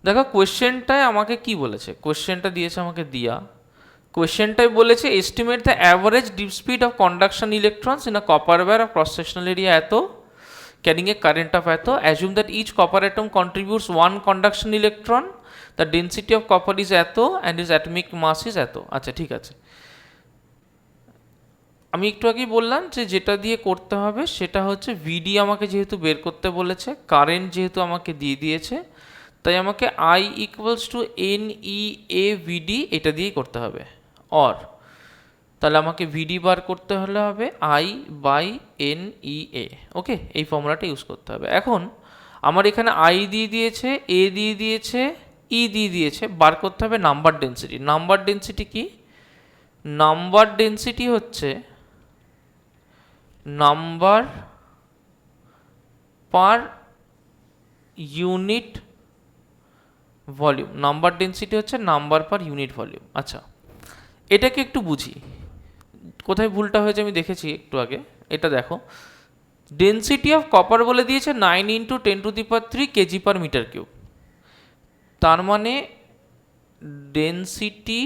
দেখো কোয়েশ্চেনটায় আমাকে কি বলেছে, কোয়েশ্চেনটা দিয়েছে আমাকে দিয়া, কোয়েশ্চেনটায় বলেছে estimate the average drift speed of conduction electrons in a copper wire of cross sectional area এত, carrying a current of এত, assume that each copper atom contributes one conduction electron, the density of copper is এত and its atomic mass is এত। আচ্ছা ঠিক আছে, আমি একটু আগেই বললাম যে যেটা দিয়ে করতে হবে সেটা হচ্ছে ভিডি আমাকে যেহেতু বের করতে বলেছে, কারেন্ট যেহেতু আমাকে দিয়ে দিয়েছে, তাই আমাকে I equals to N E A V D এটা দিয়েই করতে হবে। অর তাহলে আমাকে ভিডি বার করতে হলে হবে আই বাই এন ই এ। ওকে, এই ফর্মুলাটা ইউজ করতে হবে। এখন আমার এখানে আই দিয়ে দিয়েছে, এ দিয়ে দিয়েছে, ই দিয়ে দিয়েছে, বার করতে হবে নাম্বার ডেন্সিটি। নাম্বার ডেন্সিটি কি? নাম্বার ডেন্সিটি হচ্ছে number per unit volume. Number density হচ্ছে নাম্বার পার ইউনিট ভলিউম। আচ্ছা, এটাকে একটু বুঝি, কোথায় ভুলটা হয়েছে আমি দেখেছি একটু আগে। এটা দেখো, ডেন্সিটি অফ কপার বলে দিয়েছে 9 into 10⁻³ KG per metre cube. তার মানে density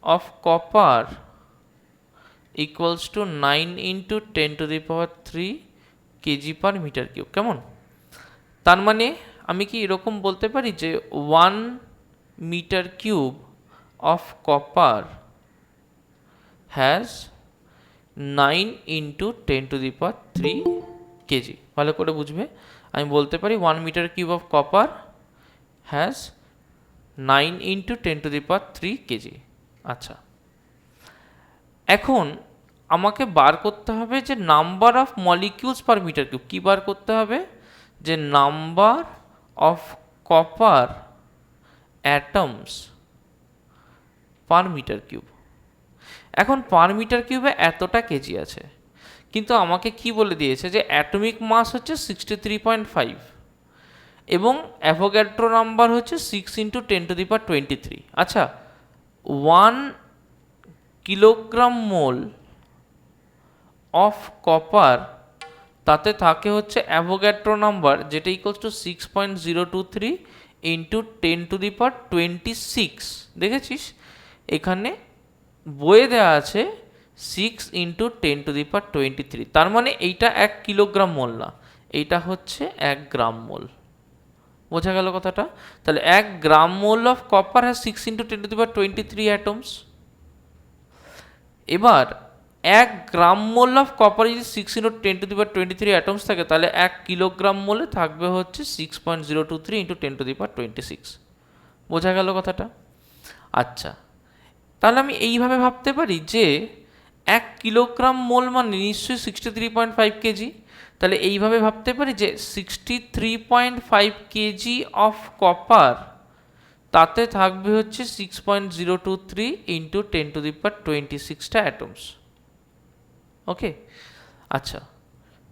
of copper equals to 9 into 10⁻³ KG per metre cube. কেমন? তার মানে আমি কি এরকম বলতে পারি যে 1 metre cube of copper has 9 into 10⁻³ KG. ভালো করে বুঝবে, আমি বলতে পারি 1 metre cube of copper has 9 into 10⁻³ KG. আচ্ছা, এখন আমাকে বার করতে হবে যে number of molecules per metre cube. কী বার করতে হবে? যে number of copper atoms per metre cube. এখন পার মিটার কিউবে এতটা কেজি আছে, কিন্তু আমাকে কি বলে দিয়েছে যে অ্যাটমিক মাস হচ্ছে 63.5 এবং অ্যাভোগাড্রো নাম্বার হচ্ছে 6 ইন্টু 10⁻23। আচ্ছা, 1 কিলোগ্রাম মোল অফ কপার, তাতে থাকে হচ্ছে অ্যাভোগাড্রো নাম্বার যেটা ইকুয়ালস টু 6.023 ইন্টু 10⁻26। দেখেছিস এখানে বইয়ে দেওয়া আছে 6 ইন্টু 10⁻23। তার মানে এইটা 1 কিলোগ্রাম মোল না, এইটা হচ্ছে 1 গ্রাম মোল। বোঝা গেল কথাটা? তাহলে 1 gram mole of copper has 6 into 10⁻23 atoms. এবার 1 গ্রাম মোল অফ কপার যদি 6 ইন্টু 10⁻23 অ্যাটমস থাকে, তাহলে 1 কিলোগ্রাম মোলে থাকবে হচ্ছে 6.023 ইন্টু 10⁻26। বোঝা গেল কথাটা? আচ্ছা, তাহলে আমি এইভাবে ভাবতে পারি যে 1 কিলোগ্রাম মোল মানে নিশ্চয়ই 63.5 কেজি। তাহলে এইভাবে ভাবতে পারি যে 63.5 কেজি অফ কপার, তাতে থাকবে হচ্ছে 6.023 ইন্টু 10⁻26টা অ্যাটমস। ওকে, আচ্ছা,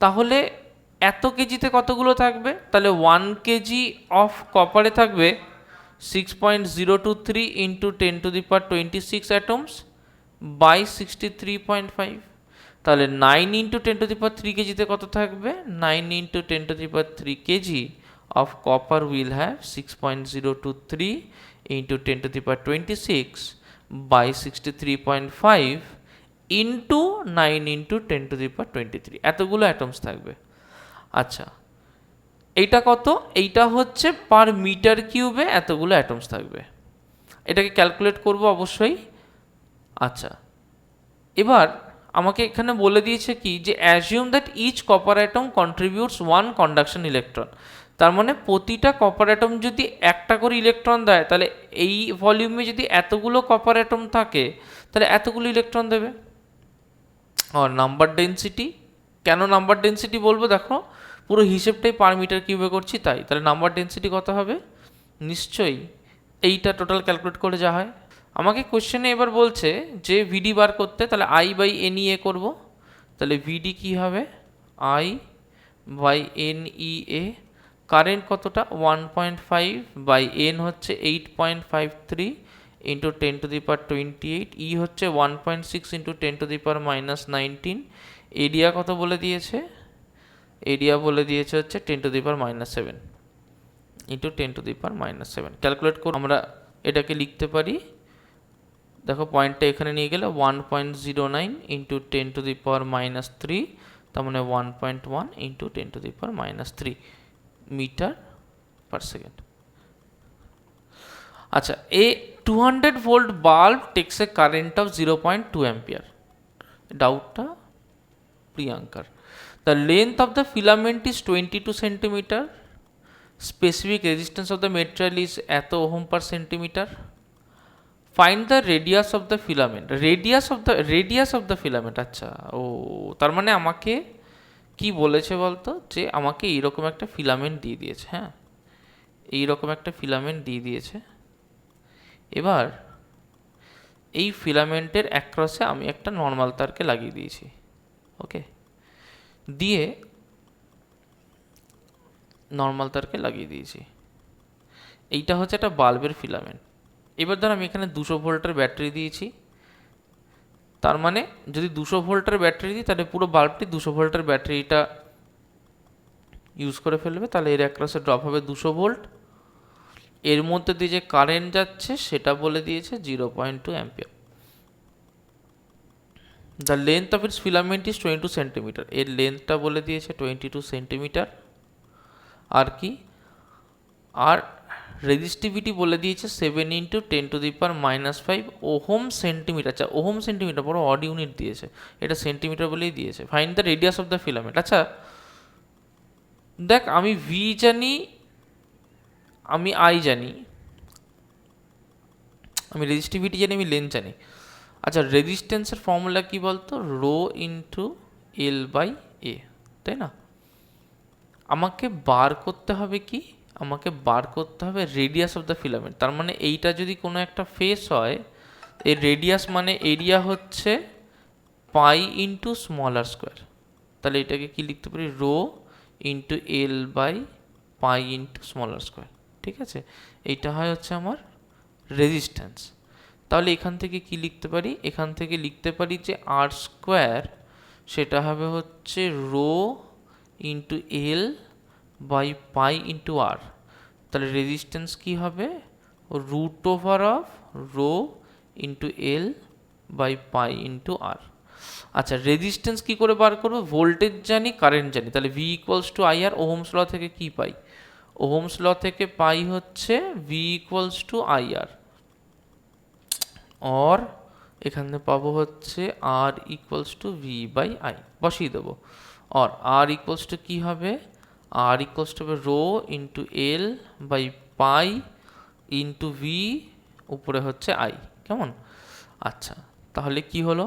তাহলে এত কেজিতে কতগুলো থাকবে? তাহলে 1 কেজি অফ কপারে থাকবে 6.023 ইন্টু 10⁻26 অ্যাটমস বাই 63.5। তাহলে 9 ইন্টু 10⁻³ কেজিতে কত থাকবে? 9 into 10⁻³ KG of copper will have 6.023 into 10⁻26 by 63.5 into 9 into 10⁻23 এতগুলো অ্যাটমস থাকবে। আচ্ছা, এইটা কত? এইটা হচ্ছে পার মিটার কিউবে এতগুলো অ্যাটমস থাকবে। এটাকে ক্যালকুলেট করব অবশ্যই। আচ্ছা, এবার আমাকে এখানে বলে দিয়েছে কি যে assume that each copper atom contributes 1 conduction electron. তার মানে প্রতিটা কপার অ্যাটম যদি একটা করে ইলেকট্রন দেয়, তাহলে এই ভলিউমে যদি এতগুলো কপার অ্যাটম থাকে, তাহলে এতগুলো ইলেকট্রন দেবে। আর নাম্বার ডেন্সিটি, কেন নাম্বার ডেন্সিটি বলবো? দেখো, পুরো হিসেবটাই পার মিটার কিউবে করছি তাই। তাহলে নাম্বার ডেন্সিটি কত হবে? নিশ্চয়ই এইটা টোটাল ক্যালকুলেট করে যা হয়। আমাকে কোশ্চেনে এবার বলছে যে ভিডি বার করতে, তাহলে I by N E A করবো। তাহলে ভিডি কী হবে? I by N E A. Current কতটা? 1.5 বাই এন হচ্ছে 8.53 ইন্টু 10⁻28। ই হচ্ছে 1.6 ইন্টু 10⁻−19। এরিয়া কত বলে দিয়েছে? এরিয়া বলে দিয়েছে হচ্ছে 10⁻−7। ইন্টু 10⁻⁻7। ক্যালকুলেট করে আমরা এটাকে লিখতে পারি, দেখো পয়েন্টটা এখানে নিয়ে গেলে 1.09 ইন্টু 10⁻³ তার মানে 1.1 ইন্টু 10⁻³ মিটার পার সেকেন্ড। আচ্ছা, a 200 volt bulb takes a current of 0.2 ampere. ডাউটটা প্রিয়াঙ্কার। The length of the filament is 22 centimetre, specific resistance of the material is এত ohm per centimetre, find the radius of the filament. Radius of the filament, আচ্ছা ও তার মানে আমাকে কি বলেছে বলতো, যে আমাকে এইরকম একটা ফিলামেন্ট দিয়ে দিয়েছে, হ্যাঁ এইরকম একটা ফিলামেন্ট দিয়ে দিয়েছে। এবার এই ফিলামেন্টের অ্যাক্রসে আমি একটা নর্মাল তারকে লাগিয়ে দিয়েছি, ওকে, দিয়ে নর্মাল তারকে লাগিয়ে দিয়েছি। এইটা হচ্ছে একটা বাল্বের ফিলামেন্ট। এবার ধর আমি এখানে 200 ভোল্টের ব্যাটারি দিয়েছি, তার মানে যদি 200 ভোল্টের ব্যাটারি দিই তাহলে পুরো বাল্বটি 200 ভোল্টের ব্যাটারিটা ইউজ করে ফেলবে, তাহলে এর অ্যাক্রসে ড্রপ হবে 200 ভোল্ট। এর মধ্যে দিয়ে যে কারেন্ট যাচ্ছে সেটা বলে দিয়েছে 0.2 ampere. The length of its filament is 22 centimetre, এর লেন্থটা বলে দিয়েছে 22 সেন্টিমিটার। আর কি, আর রেজিস্টিভিটি বলে দিয়েছে 7 ইন্টু 10⁻⁻5 ওহম সেন্টিমিটার। আচ্ছা ওহম সেন্টিমিটার, বড় অড ইউনিট দিয়েছে, এটা সেন্টিমিটার বলেই দিয়েছে। Find the radius of the filament. আচ্ছা দেখ, আমি ভি জানি, আমি আই জানি, আমি রেজিস্টিভিটি জানি, আমি লেন্থ জানি। আচ্ছা রেজিস্ট্যান্সের ফর্মুলা কি বলতো, রো ইন্টু এল বাই এ, তাই না? আমাকে বার করতে হবে কি, আমাকে বার করতে হবে রেডিয়াস অফ দ্য ফিলামেন্ট। তার মানে এইটা যদি কোনো একটা ফেস হয়, এর রেডিয়াস মানে এরিয়া হচ্ছে পাই ইন্টু স্মলার স্কোয়ার। তাহলে এটাকে কি লিখতে পারি, rho into L by pi into smaller square, ঠিক আছে? এইটা হয় হচ্ছে আমার রেজিস্ট্যান্স। তাহলে এখান থেকে কি লিখতে পারি, এখান থেকে লিখতে পারি যে আর স্কোয়ার সেটা হবে হচ্ছে rho into L by pi into R. তাহলে রেজিস্ট্যান্স কি হবে, root over of rho into L by pi into R. আচ্ছা রেজিস্ট্যান্স কি করে বার করবো, ভোল্টেজ জানি, কারেন্ট জানি, তাহলে V equals to I R. Ohm's law থেকে কি পাই, ওহমস ল থেকে পাই হচ্ছে V equals to I R, or এখানে পাবো হচ্ছে R equals to V by I, বসিয়ে দেবো। অর আর ইকুয়ালস টু কী হবে, আর ইকুয়ালস টু হবে rho into L by pi into V, উপরে হচ্ছে আই, কেমন? আচ্ছা তাহলে কি হলো,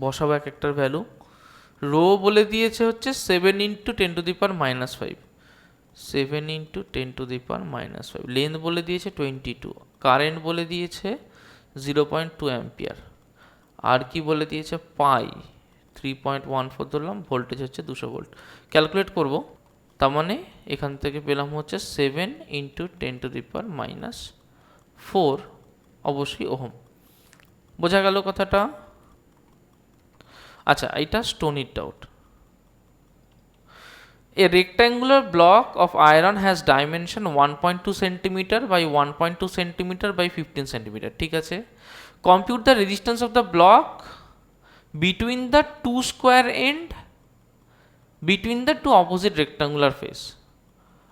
বসাবো এক একটার ভ্যালু। রো বলে দিয়েছে হচ্ছে 7 ইন্টু 10⁻⁻5, 7 ইন্টু 10⁻⁻5। লেন্থ বলে দিয়েছে 22, কারেন্ট বলে দিয়েছে 0.2 অ্যাম্পিয়ার, আর কি বলে দিয়েছে পাই 3.14 ধরলাম, ভোল্টেজ হচ্ছে 200 ভোল্ট। ক্যালকুলেট করব, তার মানে এখান থেকে পেলাম হচ্ছে 7 ইন্টু 10⁻⁻4, অবশ্যই ওহম। বোঝা গেল কথাটা? আচ্ছা এটা স্টোনির doubt. A rectangular block of iron has dimension 1.2 cm by 1.2 cm by 15 cm, ঠিক আছে? Compute the resistance of the block between the two square end between the two opposite rectangular face.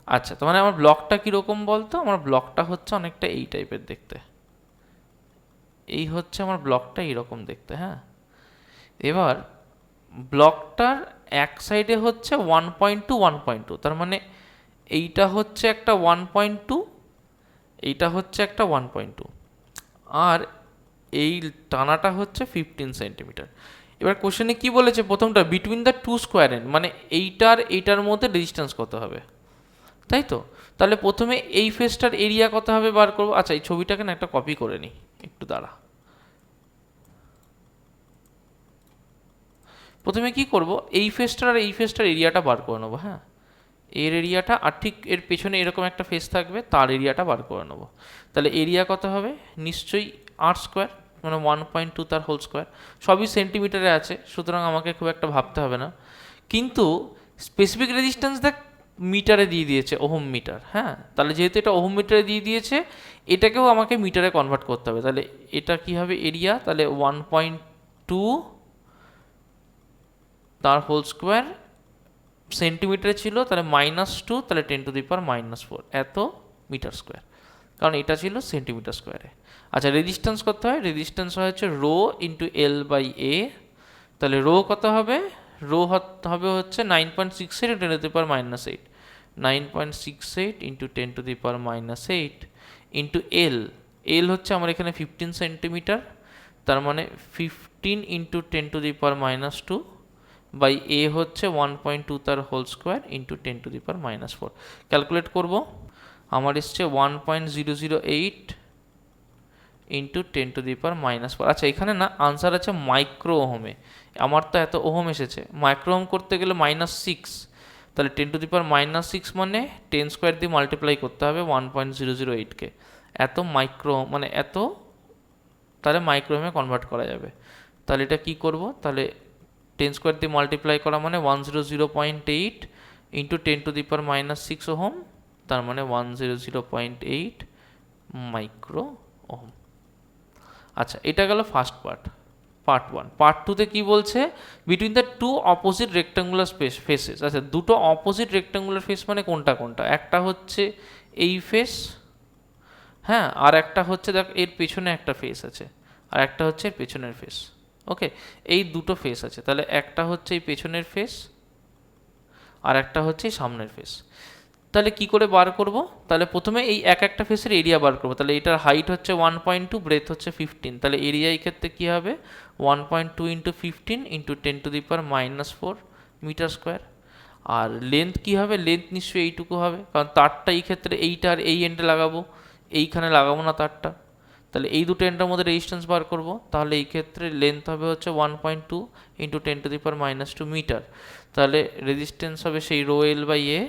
আচ্ছা তো মানে আমার ব্লকটা কীরকম বলতো, আমার ব্লকটা হচ্ছে অনেকটা এই টাইপের দেখতে, এই হচ্ছে আমার ব্লকটা এইরকম দেখতে, হ্যাঁ। এবার ব্লকটার এক সাইডে হচ্ছে 1.2, তার মানে এইটা হচ্ছে একটা 1.2, এইটা হচ্ছে একটা 1.2, আর এই টানাটা হচ্ছে 15 সেন্টিমিটার। এবার কোশ্চেনে কি বলেছে, প্রথমটা between the two square end, মানে এইটার মধ্যে রেজিস্ট্যান্স কত হবে, তাই তো? তাহলে প্রথমে এই ফেসটার এরিয়া কত হবে বার করবো। আচ্ছা এই ছবিটাকে না একটা কপি করে নিই, একটু দাঁড়া। প্রথমে কি করব, এই ফেসটার আর এই ফেসটার এরিয়াটা বার করে নেবো, হ্যাঁ। এর এরিয়াটা আর ঠিক এর পেছনে এরকম একটা ফেস থাকবে, তার এরিয়াটা বার করে নেবো। তাহলে এরিয়া কত হবে, নিশ্চয়ই আর স্কোয়ার, মানে 1.2 তার হোল স্কোয়ার। সবই সেন্টিমিটারে আছে, সুতরাং আমাকে খুব একটা ভাবতে হবে না। কিন্তু স্পেসিফিক রেজিস্ট্যান্স দেখ মিটারে দিয়ে দিয়েছে, ওহম মিটার। হ্যাঁ, তাহলে যেহেতু এটা ওহম মিটারে দিয়ে দিয়েছে, এটাকেও আমাকে মিটারে কনভার্ট করতে হবে। তাহলে এটা কি হবে এরিয়া, তাহলে 1.2 তার হোল স্কোয়ার, সেন্টিমিটারে ছিল তাহলে -2, তাহলে 10⁻⁻⁴ এত মিটার স্কোয়ার, কারণ এটা ছিল সেন্টিমিটার স্কোয়ারে। আচ্ছা, রেজিস্ট্যান্স কত হয়? রেজিস্ট্যান্স হয় হচ্ছে রো ইন্টু এল বাই এ। তাহলে রো কত হবে? রো হবে হচ্ছে 9.68 × 10⁻⁸, 9.68 × 10⁻⁸ ইন্টু এল। এল হচ্ছে আমার এখানে 15 সেন্টিমিটার, তার মানে 15 × 10⁻² বাই এ হচ্ছে 1.2 তার হোল স্কোয়ার ইন্টু 10⁻⁴। ক্যালকুলেট করব, আমার এসছে 1.008 ইন্টু 10⁻⁻⁴। আচ্ছা, এখানে না আনসার আছে মাইক্রো ওহমে, আমার তো এত ওহম এসেছে, মাইক্রো ওহম করতে গেলে -6, তাহলে 10⁻⁶ মানে 10 স্কোয়ার দিয়ে মাল্টিপ্লাই করতে হবে 1.008কে, এত মাইক্রো মানে এত, তাহলে মাইক্রো ওহমে কনভার্ট করা যাবে। তাহলে এটা কি করব, তাহলে 10 স্কোয়ার দিয়ে মাল্টিপ্লাই করা মানে 100.8 ইন্টু 10⁻⁻6 ওহম, তার মানে 100.8 মাইক্রো ওহম। আচ্ছা, এটা গেল ফার্স্ট পার্ট 1। পার্ট 2তে কি বলছে? Between the two opposite rectangular faces. আচ্ছা, দুটো অপোজিট রেক্টাঙ্গুলার ফেস মানে কোনটা কোনটা? একটা হচ্ছে এই ফেস, হ্যাঁ, আর একটা হচ্ছে দেখ এর পেছনে একটা ফেস আছে, আর একটা হচ্ছে এর পেছনের ফেস। ওকে, এই দুটো ফেস আছে, তাহলে একটা হচ্ছে এই পেছনের ফেস আর একটা হচ্ছে সামনের ফেস। তাহলে কি করে বার করব? তাহলে প্রথমে এই একটা ফেসের এরিয়া বার করব। তাহলে এটার হাইট হচ্ছে 1.2, ব্রেথ হচ্ছে 15, তাহলে এরিয়া এই ক্ষেত্রে কী হবে? 1.2 × 15 × 10⁻⁴ মিটার স্কোয়ার। আর লেন্থ কী হবে? লেন্থ নিশ্চয়ই এইটুকু হবে, কারণ তারটা এই ক্ষেত্রে এইটা আর এই এন্ডে লাগাবো, এইখানে লাগাবো না তারটা। তাহলে এই দুটো এন্ডের মধ্যে রেজিস্ট্যান্স বার করব, তাহলে এই ক্ষেত্রে লেন্থ হবে হচ্ছে 1.2 × 10⁻⁻² মিটার। তাহলে রেজিস্ট্যান্স হবে সেই rho L by A.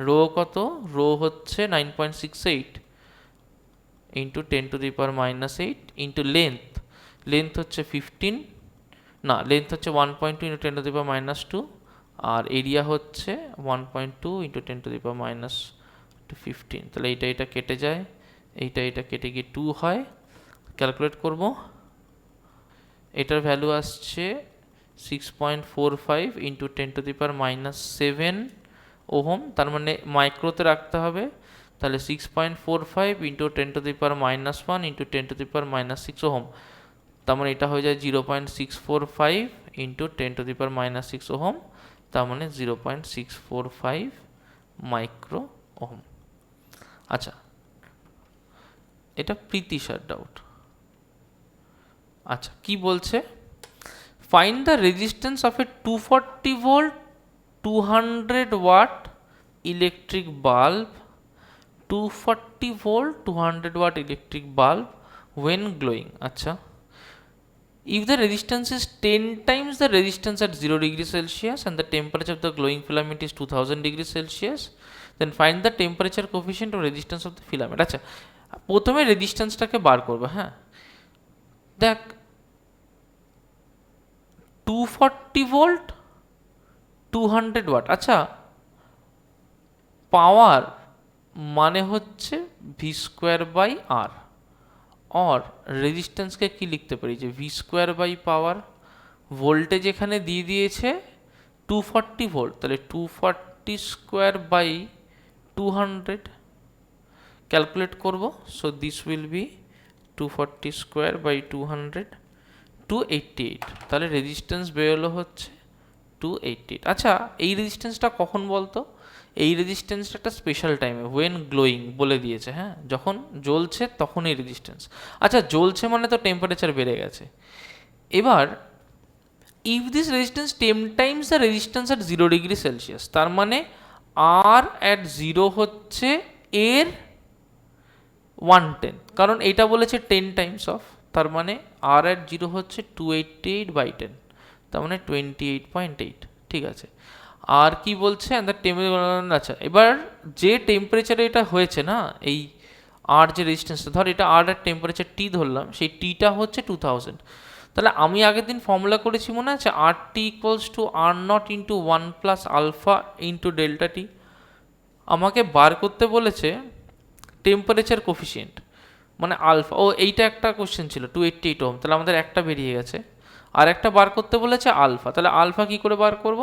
Rho কত? রো হচ্ছে 9.68 ইন্টু 10⁻⁸ ইন্টু লেন্থ। লেন্থ হচ্ছে 15, না লেন্থ হচ্ছে 1.2 × 10⁻⁻², আর এরিয়া হচ্ছে 1.2 × 10⁻⁻15। তাহলে এটা কেটে যায়, এটা কেটে গিয়ে 2 হয়। ক্যালকুলেট করব, এটার ভ্যালু আসছে 6.45 ইন্টু 10⁻⁷ ওহম, তার মানে মাইক্রোতে রাখতে হবে। তাহলে 6.45 ইন্টু 10⁻⁻1 ইন্টু 10⁻⁻6 ওহম, তার মানে এটা হয়ে যায় 0.645 ইন্টু 10⁻⁻6 ওহম, তার মানে 0.645 মাইক্রো ওহম। আচ্ছা, এটা প্রীতিশার ডাউট। আচ্ছা, কি বলছে? Find the resistance of a 240 volt 200 watt electric bulb, 240 volt 200 watt electric bulb when glowing. আচ্ছা, if the resistance is 10 times the resistance at 0 degrees Celsius and the temperature of the glowing filament is 2000 degrees Celsius, then find the temperature coefficient or resistance of the filament. আচ্ছা, প্রথমে রেজিস্ট্যান্সটাকে বার করবে। হ্যাঁ, দেখ 240 volt 200 watt. আচ্ছা, পাওয়ার মানে হচ্ছে V square by আর, और রেজিস্ট্যান্সকে কি লিখতে পারি? যে V square by power. Voltage এখানে দিয়ে দিয়েছে 240 ভোল্ট, তাহলে 240 স্কোয়ার বাই 200 ক্যালকুলেট করব। So this will be 240 square by 200, 288। তাহলে রেজিস্ট্যান্স বেরোলো হচ্ছে 288। আচ্ছা, এই রেজিস্ট্যান্সটা কখন বলতো? এই রেজিস্ট্যান্সটা একটা স্পেশাল টাইমে, ওয়েন গ্লোয়িং বলে দিয়েছে। হ্যাঁ, যখন জ্বলছে তখন এই রেজিস্ট্যান্স। আচ্ছা, জ্বলছে মানে তো টেম্পারেচার বেড়ে গেছে। এবার if this resistance 10 Times the resistance at 0 degree Celsius, তার মানে আর অ্যাট 0 হচ্ছে এর 110, কারণ এটা বলেছে 10 টাইমস অফ, তার মানে আর অ্যাট 0 হচ্ছে 288/10, তার মানে 28.8। ঠিক আছে, আর কি বলছে? আচ্ছা, এবার যে টেম্পারেচারে এটা হয়েছে না, এই আর যে রেজিস্ট্যান্সটা, ধর এটা আর এর টেম্পারেচার টি ধরলাম, সেই টিটা হচ্ছে 2000। তাহলে আমি আগের দিন ফর্মুলা করেছি মনে আছে, R T equals to R nought into 1 plus alpha into delta T. আমাকে বার করতে বলেছে টেম্পারেচার কোফিসিয়েন্ট মানে আলফা। ও এইটা একটা কোশ্চেন ছিল 288 ওহম, তাহলে আমাদের একটা বেরিয়ে গেছে। আর একটা বার করতে বলেছে আলফা, তাহলে আলফা কি করে বার করব?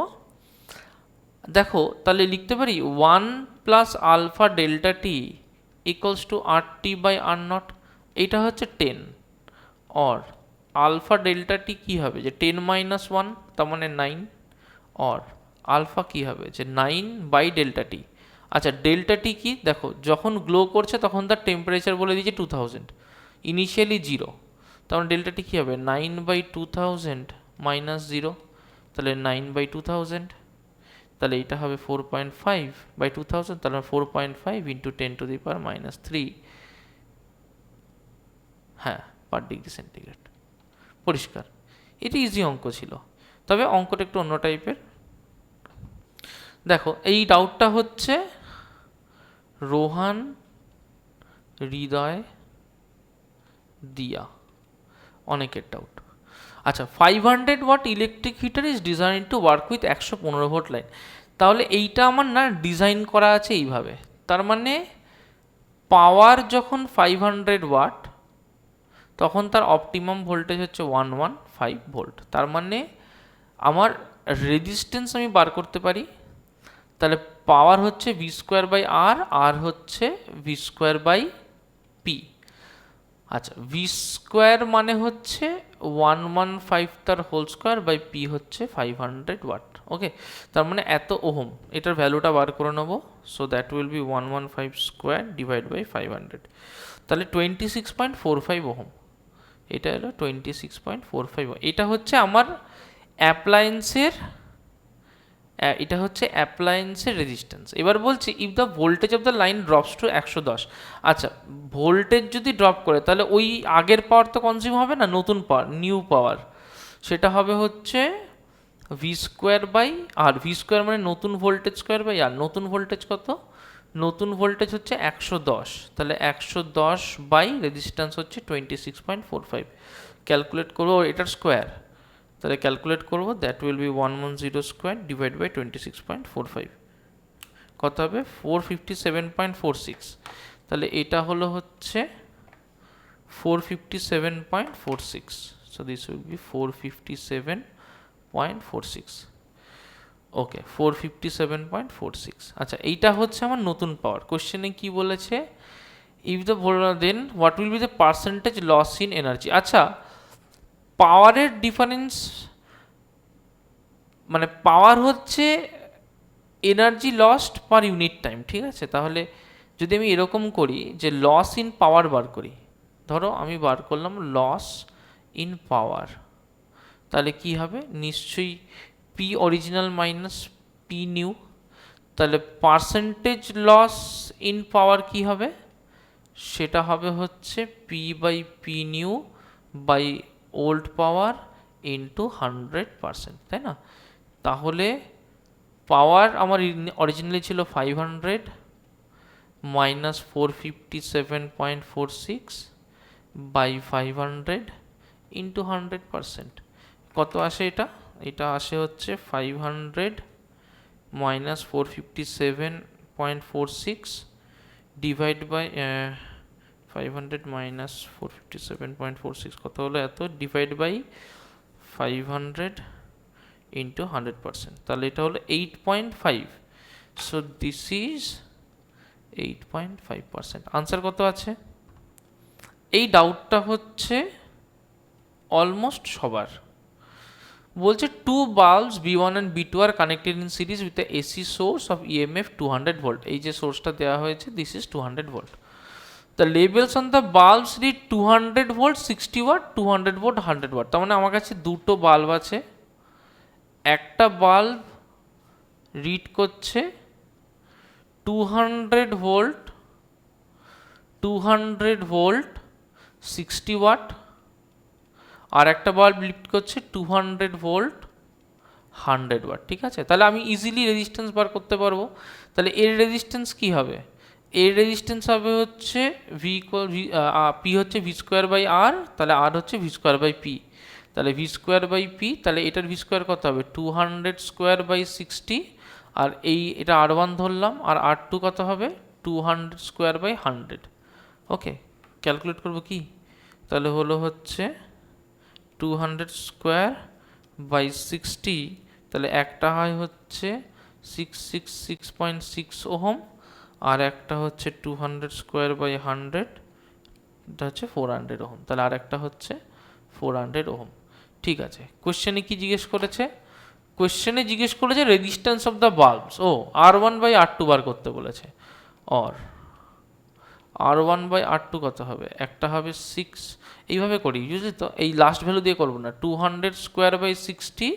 দেখো তাহলে লিখতে পারি 1 plus alpha delta T equals to R T by R not, এইটা হচ্ছে 10। অর আলফা ডেল্টা টি কী হবে যে 10 মাইনাস 1, তার মানে 9। অর আলফা কী হবে যে 9 বাই ডেল্টা টি। আচ্ছা ডেল্টা টি কি দেখো, যখন গ্লো করছে তখন তার টেম্পারেচার বলে দিয়েছে 2000, ইনিশিয়ালি 0, তার মানে ডেল্টা টি কী হবে 9 বাই 2000 মাইনাস 0, তাহলে 9 বাই 2000, তাহলে এটা হবে 4.5 বাই 2000, তাহলে 4.5 ইন্টু 10⁻³ হ্যাঁ পার ডিগ্রি সেন্টিগ্রেড। পরিষ্কার, এটি ইজি অঙ্ক ছিল, তবে অঙ্কটা একটু অন্য টাইপের। দেখো এই ডাউটটা হচ্ছে রোহান, হৃদয়, দিয়া, অনেকের ডাউট। আচ্ছা 500 watt electric heater is design to work with 115 volt line. তাহলে এইটা আমার না ডিজাইন করা আছে এইভাবে, তার মানে পাওয়ার যখন 500 ওয়াট তখন তার অপটিমাম ভোল্টেজ হচ্ছে 115 ভোল্ট। তার মানে আমার রেজিস্ট্যান্স আমি বার করতে পারি, তাহলে পাওয়ার হচ্ছে ভি স্কোয়ার বাই আর, আর হচ্ছে ভি স্কোয়ার বাই পি। আচ্ছা ভি স্কোয়ার মানে হচ্ছে 115 তার হোল স্কোয়ার বাই পি হচ্ছে 500 ওয়াট। ওকে, তার মানে এত ওহম, এটার ভ্যালুটা বার করে নেবো। So that will be 115 square divide by 500, তাহলে 26.45 ওহম। এটা হলো 26.45। এটা হচ্ছে আমার অ্যাপ্লায়েন্সের, এটা হচ্ছে অ্যাপ্লায়েন্সের রেজিস্ট্যান্স। এবার বলছি if the voltage of the line drops to 110। আচ্ছা ভোল্টেজ যদি ড্রপ করে তাহলে ওই আগের পাওয়ার তো কনজিউম হবে না, নতুন পাওয়ার, নিউ পাওয়ার, সেটা হবে হচ্ছে V square by R. V square মানে নতুন ভোল্টেজ স্কোয়ার বাই আর। নতুন ভোল্টেজ কত? নতুন ভোল্টেজ হচ্ছে 110, তাহলে 110 বাই রেজিস্ট্যান্স হচ্ছে 26.45। ক্যালকুলেট করবো এটার স্কোয়ার, তাহলে ক্যালকুলেট করবো that will be 110 square divide by 26.45, কত হবে 457.46। তাহলে এটা হলো হচ্ছে 457.46। So this will be 457.46। Okay 457.46। আচ্ছা এইটা হচ্ছে আমার নতুন পাওয়ার। কোশ্চেনে কি বলেছে, if the then what will be the percentage loss in energy. আচ্ছা পাওয়ারের ডিফারেন্স মানে পাওয়ার হচ্ছে energy lost per unit time, ঠিক আছে? তাহলে যদি আমি এরকম করি যে লস ইন পাওয়ার বার করি, ধরো আমি বার করলাম লস ইন পাওয়ার, তাহলে কি হবে নিশ্চয়ই P original minus P new, তাহলে পার্সেন্টেজ লস ইন পাওয়ার কি হবে, সেটা হবে হচ্ছে P by P new by old power into 100%, তাই না? তাহলে পাওয়ার আমার অরিজিনালি ছিল 500 মাইনাস 457.46 বাই 500 ইন্টু 100%, কত আসে এটা? এটা আসে হচ্ছে 500 মাইনাস 457.46 ডিভাইড বাই 500 মাইনাস 457.46 কত হলো এত, ডিভাইড বাই 500 ইন্টু 100%, তাহলে এটা হলো 8.5। So this is 8.5%। আনসার কত আছে? এই ডাউটটা হচ্ছে অলমোস্ট সবার। বলছে two bulbs B1 and B2 are connected in series with a AC source of EMF 200 volt. এই যে সোর্সটা দেওয়া হয়েছে this is 200 volt. The levels on the bulbs read 200 volt 60 watt, 200 volt 100 watt. তার মানে আমার কাছে দুটো বাল্ব আছে, একটা বাল্ব রিড করছে 200 ভোল্ট 60 ওয়াট, আর একটা বাল্ব লিড করছে 200 ভোল্ট 100 ওয়াট, ঠিক আছে? তাহলে আমি ইজিলি রেজিস্ট্যান্স বার করতে পারবো। তাহলে এর রেজিস্ট্যান্স কি হবে? এর রেজিস্ট্যান্স হবে হচ্ছে পি হচ্ছে ভি স্কোয়ার বাই আর, তাহলে আর হচ্ছে ভি স্কোয়ার বাই পি, তাহলে ভি স্কোয়ার বাই পি, তাহলে এটার ভি স্কোয়ার কত হবে 200 স্কোয়ার বাই 60, আর এটা R1 ধরলাম, আর R2 কত হবে 200 স্কোয়ার বাই 100। ওকে, ক্যালকুলেট করব কি, তাহলে হচ্ছে 200 স্কোয়ার বাই 60, তাহলে একটা হয় হচ্ছে 666.6 ওহম, আর একটা হচ্ছে 200 স্কোয়ার বাই 100, এটা হচ্ছে 400 ওহম, তাহলে আর একটা হচ্ছে 400 ওহম। ঠিক আছে, কোশ্চেনে কি জিজ্ঞেস করেছে? কোশ্চেনে জিজ্ঞেস করেছে resistance of the bulbs, R1 by R2 বার করতে বলেছে। অর R1 বাই R2 কত হবে, একটা হবে 6, এইভাবে করি, বুঝলি তো, এই লাস্ট ভ্যালু দিয়ে করবো না, 200 square by 60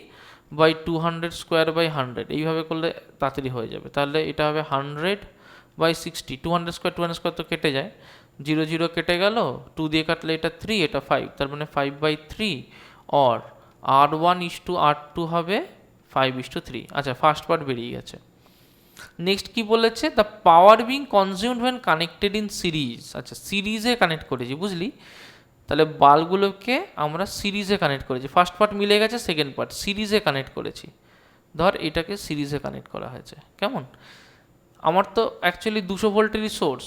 by 200 square by 100, এইভাবে করলে তাড়াতাড়ি হয়ে যাবে। তাহলে এটা হবে 100 বাই 60, 200 স্কোয়ার তো কেটে যায়, 0 0 কেটে গেল, 2 দিয়ে কাটলে এটা 3, এটা 5, তার মানে 5/3, অর R1:R2 হবে 5:3। আচ্ছা, ফার্স্ট পার্ট বেরিয়ে গেছে। নেক্সট কি বলেছে, the power being consumed when connected in series. আচ্ছা, সিরিজে কানেক্ট করেছি, বুঝলি, তাহলে বাল্বগুলোকে আমরা সিরিজে কানেক্ট করেছি, ফার্স্ট পার্ট মিলে গেছে, সেকেন্ড পার্ট সিরিজে কানেক্ট করেছি। ধর এটাকে সিরিজে কানেক্ট করা হয়েছে, কেমন, আমার তো অ্যাকচুয়ালি 200 ভোল্টেরই সোর্স,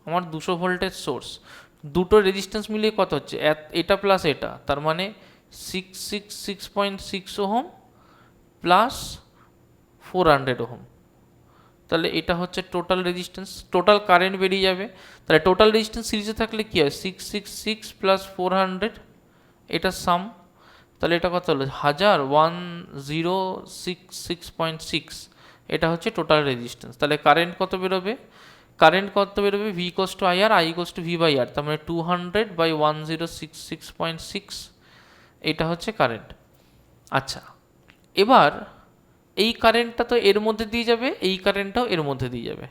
আমার 200 ভোল্টের সোর্স, দুটো রেজিস্ট্যান্স মিলিয়ে কত হচ্ছে, এটা প্লাস এটা, তার মানে 666.6 ওহম প্লাস 400 ওহম, তাহলে এটা হচ্ছে টোটাল রেজিস্ট্যান্স, টোটাল কারেন্ট বেরিয়ে যাবে। তাহলে টোটাল রেজিস্ট্যান্স সিরিজে থাকলে কি হয়, 666 প্লাস 400, এটা সাম, তাহলে এটা কত হলো 1066.6, এটা হচ্ছে টোটাল রেজিস্ট্যান্স। তাহলে কারেন্ট কত বেরোবে, V = IR, I = V/R, তার মানে 200/1066.6, এটা হচ্ছে কারেন্ট। আচ্ছা, এবার এই কারেন্টটা তো এর মধ্যে দিয়ে যাবে, এই কারেন্টটাও এর মধ্যে দিয়ে যাবে।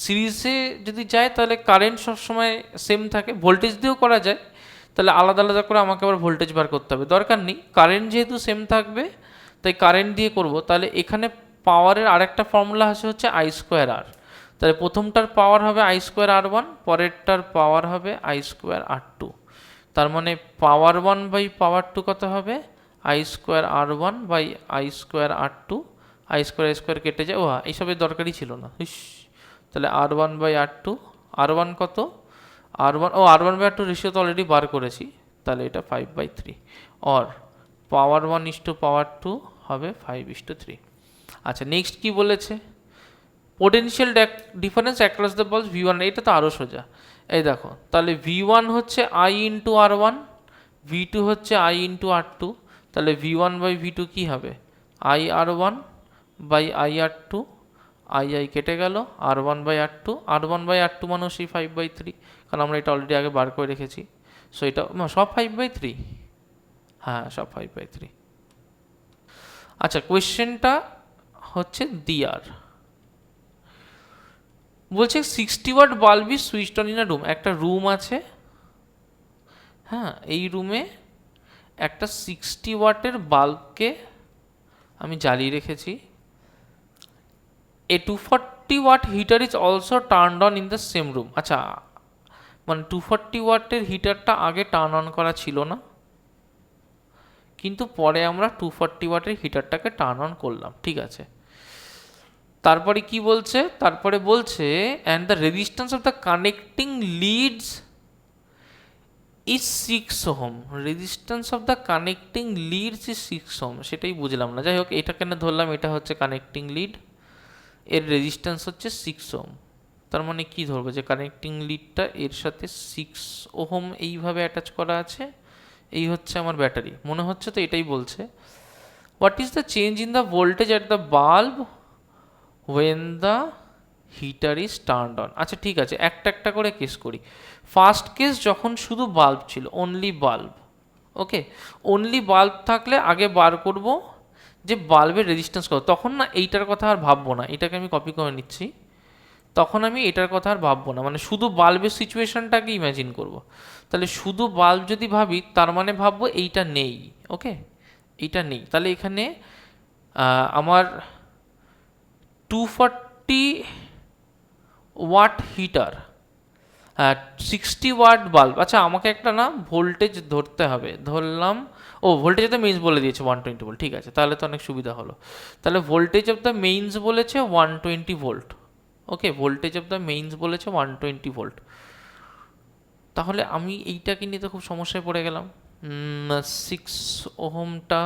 সিরিজে যদি যায় তাহলে কারেন্ট সবসময় সেম থাকে, ভোল্টেজ দিয়েও করা যায়, তাহলে আলাদা আলাদা করে আমাকে আবার ভোল্টেজ বার করতে হবে, দরকার নেই, কারেন্ট যেহেতু সেম থাকবে তাই কারেন্ট দিয়ে করব। তাহলে এখানে পাওয়ারের আরেকটা ফর্মুলা হচ্ছে I²R, তাহলে প্রথমটার পাওয়ার হবে I²R1, পরেরটার পাওয়ার হবে I²R2, তার মানে পাওয়ার 1 বাই পাওয়ার 2 কত হবে, I²R1 বাই I²R2, I² কেটে যায়, এইসবের দরকারই ছিল না, তাহলে R1 বাই R2, R1 কত, R1 বাই R2 রেশিও তো অলরেডি বার করেছি, তাহলে এটা 5/3, অর পাওয়ার 1:পাওয়ার 2 হবে 5:3। আচ্ছা, নেক্সট কি বলেছে, potential difference across the bulbs V1, এটা তো আরও সোজা, এই দেখো, তাহলে V1 হচ্ছে I ইন্টু R1, V2 হচ্ছে I ইন্টু R2, তাহলে V1 বাই V2 কী হবে, IR1 বাই IR2, I কেটে গেল, R1 বাই R2 মানে সেই 5/3, কারণ আমরা এটা অলরেডি আগে বার করে রেখেছি, সো এটা সব 5/3, হ্যাঁ সব 5/3। আচ্ছা, কোয়েশ্চেনটা হচ্ছে দিয়ার, বলছে 60 watt bulb is switched on in a room, একটা রুম আছে, হ্যাঁ, এই রুমে একটা 60 ওয়াটের বাল্বকে আমি জ্বালিয়ে রেখেছি, a 240 watt heater is also turned on in the same room. আচ্ছা, মানে 240 ওয়াটের হিটারটা আগে টার্ন অন করা ছিল না, কিন্তু পরে আমরা 240 ওয়াটের হিটারটাকে টার্ন অন করলাম, ঠিক আছে। তারপরে কি বলছে, তারপরে বলছে and the resistance of the connecting leads is 6 ohm, resistance of the connecting leads is 6 ohm, সেটাই বুঝলাম না, যাই হোক, এটা কেন ধরলাম, এটা হচ্ছে কানেক্টিং লিড, এর রেজিস্ট্যান্স হচ্ছে 6 ওহম, তার মানে কি ধরবো, যে কানেক্টিং লিডটা এর সাথে 6 ওহম এইভাবে অ্যাটাচ করা আছে, এই হচ্ছে আমার ব্যাটারি, মনে হচ্ছে তো এটাই বলছে। What is the change in the voltage at the bulb when the heater is turned on. আচ্ছা, ঠিক আছে, একটা একটা করে কেস করি। ফার্স্ট কেস যখন শুধু বাল্ব ছিল, অনলি বাল্ব, ওকে, অনলি বাল্ব থাকলে আগে বার করব যে বাল্বের রেজিস্ট্যান্স কত, তখন না এইটার কথা আর ভাববো না, এটাকে আমি কপি করে নিচ্ছি, তখন আমি এটার কথা আর ভাববো না, মানে শুধু বাল্বের সিচুয়েশনটাকে ইমাজিন করব। তাহলে শুধু বাল্ব যদি ভাবি, তার মানে ভাববো এইটা নেই, ওকে, এইটা নেই, তাহলে এখানে আমার 240 ওয়াট হিটার হ্যাঁ 60 ওয়াট বাল্ব। আচ্ছা আমাকে একটা না ভোল্টেজ ধরতে হবে, ধরলাম ও ভোল্টেজ অফ দ্য মেইনস বলে দিয়েছে 120 ভোল্ট, ঠিক আছে তাহলে তো অনেক সুবিধা হলো। তাহলে ভোল্টেজ অফ দ্য মেইনস বলেছে 120 volt. Okay, voltage of the means বলেছে 120 ভোল্ট। তাহলে আমি এইটাকে নিয়ে তো খুব সমস্যায় পড়ে গেলাম। 6 ওহমটা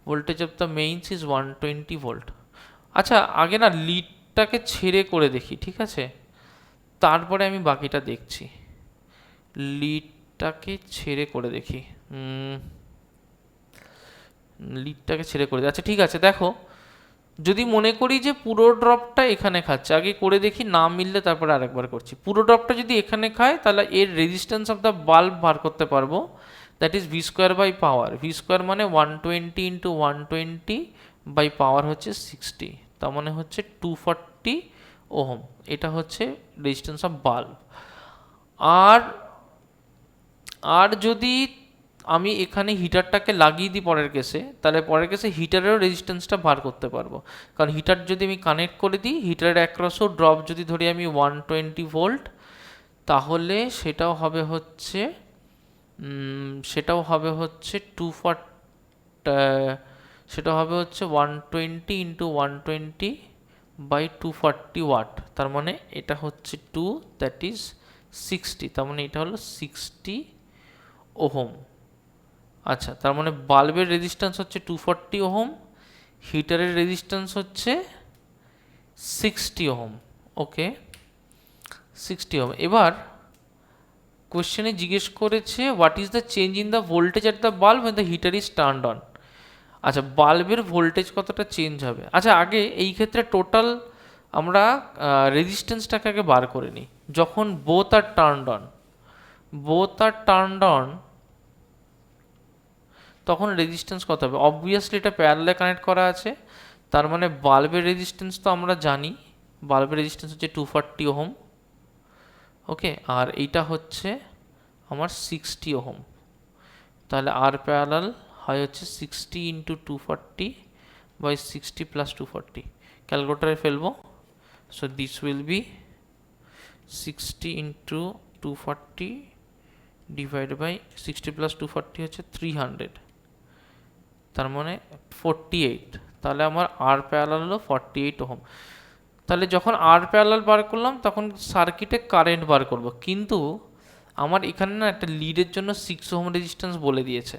voltage of the mains is 120 volt. আচ্ছা আগে না লিডটাকে ছেড়ে করে দেখি, ঠিক আছে, তারপরে আমি বাকিটা দেখছি। লিডটাকে ছেড়ে করে দেখি, লিডটাকে ছেড়ে করে আচ্ছা ঠিক আছে। দেখো যদি মনে করি যে পুরো ড্রপটা এখানে খাচ্ছে, আগে করে দেখি, না মিললে তারপরে আরেকবার করছি। পুরো ড্রপটা যদি এখানে খায় তাহলে এর রেজিস্ট্যান্স অফ দ্য বাল্ব বার করতে পারবো, that is V square by power. V square মানে 120 ইন্টু 120 বাই পাওয়ার হচ্ছে 60, তার মানে হচ্ছে 240 ওহম। এটা হচ্ছে রেজিস্ট্যান্স অফ বাল্ব। আর আর যদি আমি এখানে হিটারটাকে লাগিয়ে দিই পরের কেসে, তাহলে পরের কেসে হিটারেরও রেজিস্ট্যান্সটা বার করতে পারবো। কারণ হিটার যদি আমি কানেক্ট করে দিই, হিটারের অ্যাক্রসও ড্রপ যদি ধরি আমি 120 ভোল্ট, তাহলে সেটাও হবে হচ্ছে 120 ইন্টু 120 বাই 240 ওয়াট। তার মানে এটা হচ্ছে 2, দ্যাট ইজ 60, তার মানে এটা হলো 60 ওহম। আচ্ছা তার মানে বাল্বের রেজিস্ট্যান্স হচ্ছে 240 ওহম, হিটারের রেজিস্ট্যান্স হচ্ছে 60 ওহম। ওকে 60 ওহম। এবার কোয়েশ্চেনে জিজ্ঞেস করেছে what is the change in the voltage at the bulb when the heater is turned on। আচ্ছা বাল্বের ভোল্টেজ কতটা চেঞ্জ হবে। আচ্ছা আগে এই ক্ষেত্রে টোটাল আমরা রেজিস্ট্যান্সটাকে আগে বার করে নিই। যখন বোথ আর টার্নড অন তখন রেজিস্ট্যান্স কত হবে। অবভিয়াসলি এটা প্যারালালে কানেক্ট করা আছে, তার মানে বাল্বের রেজিস্ট্যান্স তো আমরা জানি, বাল্বের রেজিস্ট্যান্স হচ্ছে 240 ওহম। ওকে, আর এইটা হচ্ছে আমার 60 ওহম। তাহলে আর প্যারালাল হয় হচ্ছে 60 ইন্টু 240 বাই 60 প্লাস 240। ক্যালকুলেটারে ফেলবো। So this will be 60 into 240 divide by 60 plus 240 হচ্ছে 300, তার মানে 48। তাহলে আমার আর প্যারালাল হলো 48 ওহম। তাহলে যখন আর প্যারালাল বার করলাম তখন সার্কিটে কারেন্ট বার করব, কিন্তু আমার এখানে না একটা লিডের জন্য 6 ওহম রেজিস্ট্যান্স বলে দিয়েছে।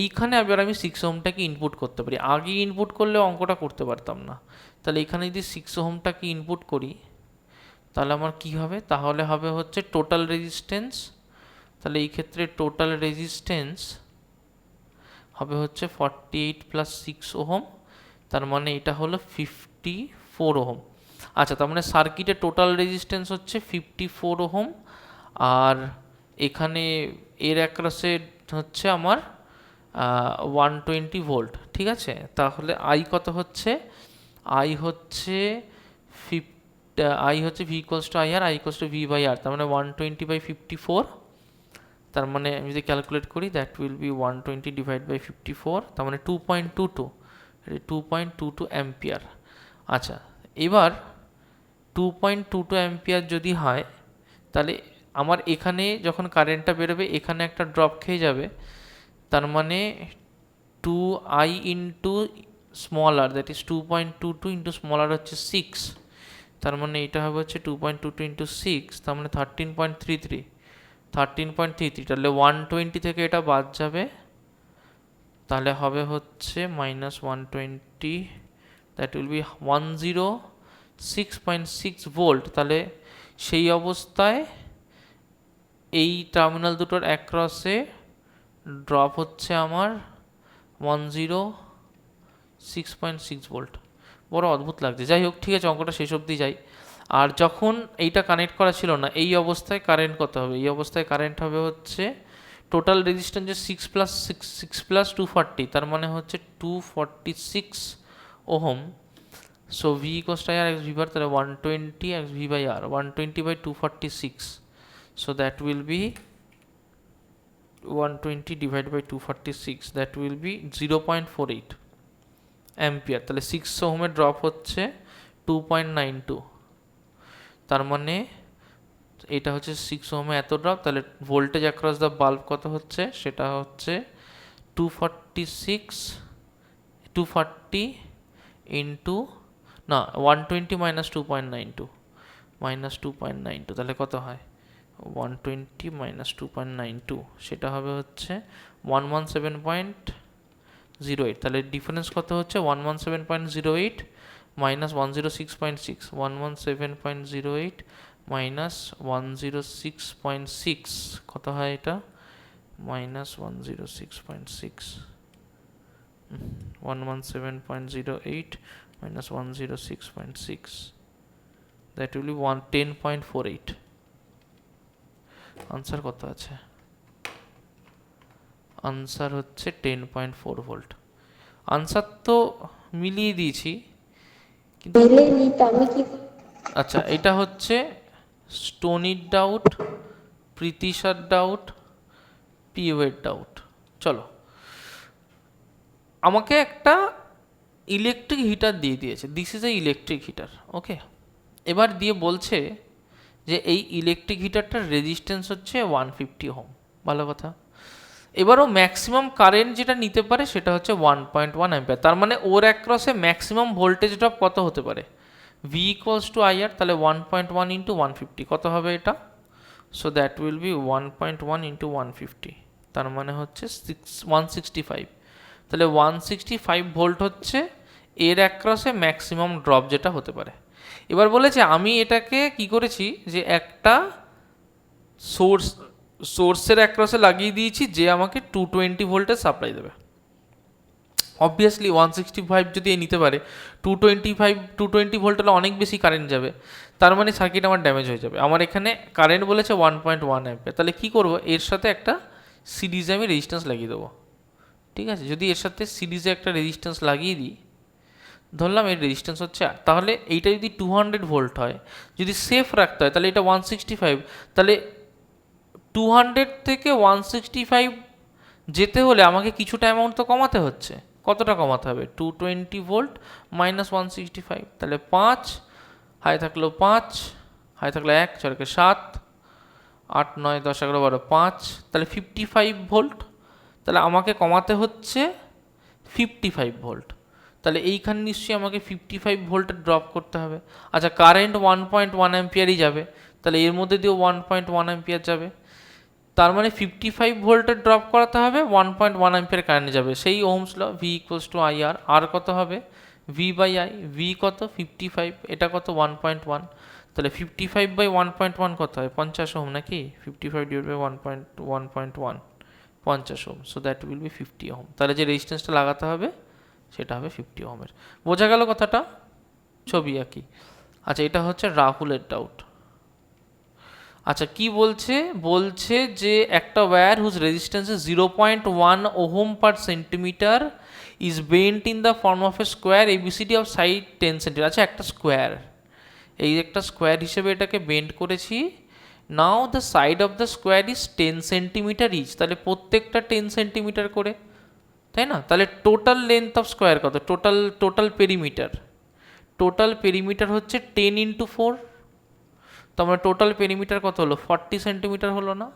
এইখানে এবার আমি 6 ওহমটাকে ইনপুট করতে পারি। আগে ইনপুট করলে অঙ্কটা করতে পারতাম না। তাহলে এখানে যদি 6 ওহমটাকে ইনপুট করি তাহলে আমার কি হবে, তাহলে হবে হচ্ছে টোটাল রেজিস্ট্যান্স। তাহলে এই ক্ষেত্রে টোটাল রেজিস্ট্যান্স হবে হচ্ছে 48 প্লাস 6 ওহম, তার মানে এটা হলো 54 ওহম। আচ্ছা তার মানে সার্কিটে টোটাল রেজিস্ট্যান্স হচ্ছে 54 ওহম, আর এখানে এর অ্যাক্রসে হচ্ছে আমার 120 ভোল্ট, ঠিক আছে। তাহলে আই কত হচ্ছে, আই হচ্ছে V equals to I R, I equals to V by R, তার মানে 120 বাই 54। তার মানে আমি যদি ক্যালকুলেট করি that will be 120 divide by 54, তার মানে 2.22 অ্যাম্পিয়ার। আচ্ছা এবার 2.22 অ্যাম্পিয়ার যদি হয় তাহলে আমার এখানে যখন কারেন্টটা বেরোবে এখানে একটা ড্রপ খেয়ে যাবে, তার মানে 2i into small R, that is 2.22 into small R হচ্ছে 6, তার মানে এটা হবে হচ্ছে 2.22 ইন্টু 6, তার মানে 13.33, তাহলে 120 থেকে এটা বাদ যাবে, তাহলে হবে হচ্ছে minus 120, that will B 106.6 volt. তাহলে সেই অবস্থায় এই টার্মিনাল দুটোর অ্যাক্রসে ড্রপ হচ্ছে আমার 106.6 ভোল্ট। বড় অদ্ভুত লাগছে, যাই হোক ঠিক আছে অঙ্কটা শেষ অবধি যাই। আর যখন এইটা কানেক্ট করা ছিল না এই অবস্থায় কারেন্ট কত হবে, এই অবস্থায় কারেন্ট হবে হচ্ছে টোটাল রেজিস্ট্যান্স যে 6 প্লাস 240, তার মানে হচ্ছে 246 ohm. So V equals to R X V bar, তাহলে 120 X V by R, 120 by 246, so that will be 120 divided by 246, that will be 0.48 ampere. তাহলে 6 ওহমের ড্রপ হচ্ছে 2.92, তার মানে এটা হচ্ছে 6 ওহমে এত ড্রপ, তাহলে ভোল্টেজ অ্যাক্রস দ্য বাল্ব কত হচ্ছে, সেটা হচ্ছে 240 ইন্টু না 120 মাইনাস 2.92 তাহলে কত হয় 120 মাইনাস 2.92, সেটা হবে হচ্ছে 117.08। তাহলে ডিফারেন্স কত হচ্ছে 117.08 মাইনাস 106.6, 117.08 মাইনাস 106.6 কত হয় এটা, minus 106.6, 117.08 minus 106.6, that will be 10.48। Answer কত আছে, আনসার হচ্ছে 10.4 ভোল্ট। আনসার তো মিলিয়ে দিয়েছি কিন্তু আচ্ছা, এটা হচ্ছে স্টোনির ডাউট, প্রীতিশার ডাউট, পিওয়ের ডাউট। চলো, আমাকে একটা ইলেকট্রিক হিটার দিয়ে দিয়েছে, this is a electric heater, okay. এবার দিয়ে বলছে যে এই ইলেকট্রিক হিটারটার রেজিস্ট্যান্স হচ্ছে 150 ওহম, ভালো কথা। এবারও ম্যাক্সিমাম কারেন্ট যেটা নিতে পারে সেটা হচ্ছে 1.1 অ্যাম্পিয়ার, তার মানে ওর অ্যাক্রসে ম্যাক্সিমাম ভোল্টেজ ড্রপ কত হতে পারে, V ইকুয়ালস টু IR, তাহলে 1.1 ইন্টু 150 কত হবে এটা, so that will B 1.1 into 150, তার মানে হচ্ছে 165। তাহলে 165 ভোল্ট হচ্ছে এর অ্যাক্রসে ম্যাক্সিমাম ড্রপ যেটা হতে পারে। এবার বলেছে আমি এটাকে কি করেছি, যে একটা সোর্সের অ্যাক্রসে লাগিয়ে দিয়েছি যে আমাকে 220 ভোল্টের সাপ্লাই দেবে। অবভিয়াসলি 165 যদি নিতে পারে, 220 ভোল্ট হলে অনেক বেশি কারেন্ট যাবে, তার মানে সার্কিট আমার ড্যামেজ হয়ে যাবে। আমার এখানে কারেন্ট বলেছে 1.1 অ্যাম্পিয়ার, তাহলে কী করবো, এর সাথে একটা সিরিজে আমি রেজিস্ট্যান্স লাগিয়ে দেবো, ঠিক আছে। যদি এর সাথে সিরিজে একটা রেজিস্ট্যান্স লাগিয়ে দিই, ধরলাম এর রেজিস্ট্যান্স হচ্ছে, তাহলে এইটা যদি 200 ভোল্ট হয়, যদি সেফ রাখতে হয় তাহলে এটা 165, তাহলে 200 থেকে 165 যেতে হলে আমাকে কিছুটা অ্যামাউন্ট তো কমাতে হচ্ছে। কতটা কমাতে হবে, 220 ভোল্ট মাইনাস 165, তাহলে 5 হাই থাকলো 5, হাই থাকলো 1, 4 কে 7, 8 9 10 11 12 5, তাহলে 55 ভোল্ট, তাহলে আমাকে কমাতে হচ্ছে 55 ভোল্ট, তাহলে এইখানে নিশ্চয়ই আমাকে 55 ভোল্টের ড্রপ করতে হবে। আচ্ছা, কারেন্ট 1.1 অ্যাম্পিয়ারই যাবে, তাহলে এর মধ্যে দিয়েও 1.1 অ্যাম্পিয়ার যাবে, তার মানে 55 ভোল্টের ড্রপ করাতে হবে, 1.1 অ্যাম্পিয়ার কারেন্ট যাবে। সেই ohms law, V equals to IR, আর কত হবে V বাই I, V কত 55, এটা কত 1.1, তাহলে 55 বাই 1.1 কত হয় 50 ওহম নাকি, 55 divide by 1.1 50 ohm, so that will be 50 ohm. তাহলে যে রেজিস্ট্যান্সটা লাগাতে হবে সেটা হবে 50 ওহমের। বোঝা গেল কথাটা, ছবি আঁকি। আচ্ছা, এটা হচ্ছে রাহুলের ডাউট। আচ্ছা, কি বলছে, বলছে যে একটা wire whose resistance is 0.1 ohm per centimetre is bent in the form of a square ABCD of side 10 centimetre. আচ্ছা, একটা স্কোয়ার, এই একটা স্কোয়ার হিসেবে এটাকে বেন্ড করেছি। Now the side of the square is 10 centimetre each, তাহলে প্রত্যেকটা 10 centimetre করে, তাই না? তাহলে টোটাল লেন্থ অফ স্কোয়ার কত, টোটাল পেরিমিটার হচ্ছে 10 ইন্টু 4, তো আমার টোটাল পেরিমিটার কত হলো 40 সেন্টিমিটার হলো না।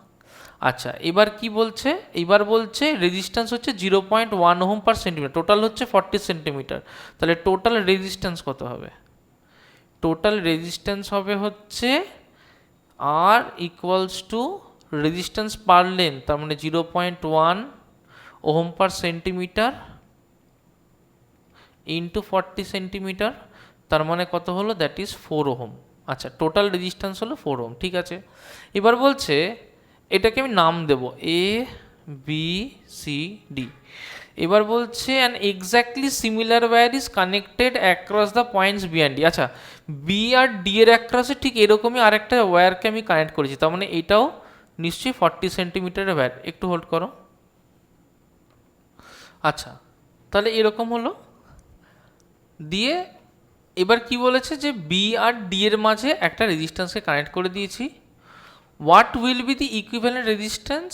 আচ্ছা, এবার কি বলছে, এবার বলছে রেজিস্ট্যান্স হচ্ছে 0.1 ওহম পার সেন্টিমিটার, টোটাল হচ্ছে 40 সেন্টিমিটার, তাহলে টোটাল রেজিস্ট্যান্স কত হবে, টোটাল রেজিস্ট্যান্স হবে হচ্ছে R equals to resistance per length, তার মানে 0.1 ohm per centimetre into 40 centimetre, তার মানে কত হলো, দ্যাট ইজ 4 ওহম। আচ্ছা, টোটাল রেজিস্ট্যান্স হলো 4 ওহম, ঠিক আছে। এবার বলছে এটাকে আমি নাম দেব ABCD। এবার বলছে an exactly similar wire is connected across the points B and D. আচ্ছা, বি আর ডি এর অ্যাক্রসে ঠিক এরকমই আরেকটা ওয়্যারকে আমি কানেক্ট করেছি, তার মানে এটাও নিশ্চয়ই 40 সেন্টিমিটারের ওয়্যার। একটু হোল্ড করো। আচ্ছা, তাহলে এরকম হলো, দিয়ে এবার কি বলেছে যে বি আর ডি এর মাঝে একটা রেজিস্ট্যান্সকে কানেক্ট করে দিয়েছি। What will be the equivalent resistance